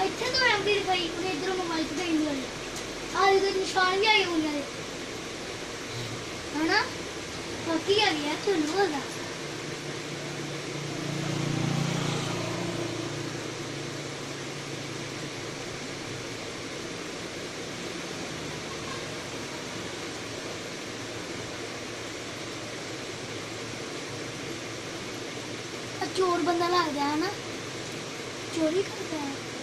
ਇੱਥੇ ਤੋਂ ਐਮਪੀ ਦਿਖਾਈ ਉਹਨੇ ਇਧਰੋਂ मोबाइल पे इंडिया वाले आ देखो निशान भी आ गए उन्हें है ना बाकी आ गया चलो होगा चोर बंदा लगता है ना चोरी करता है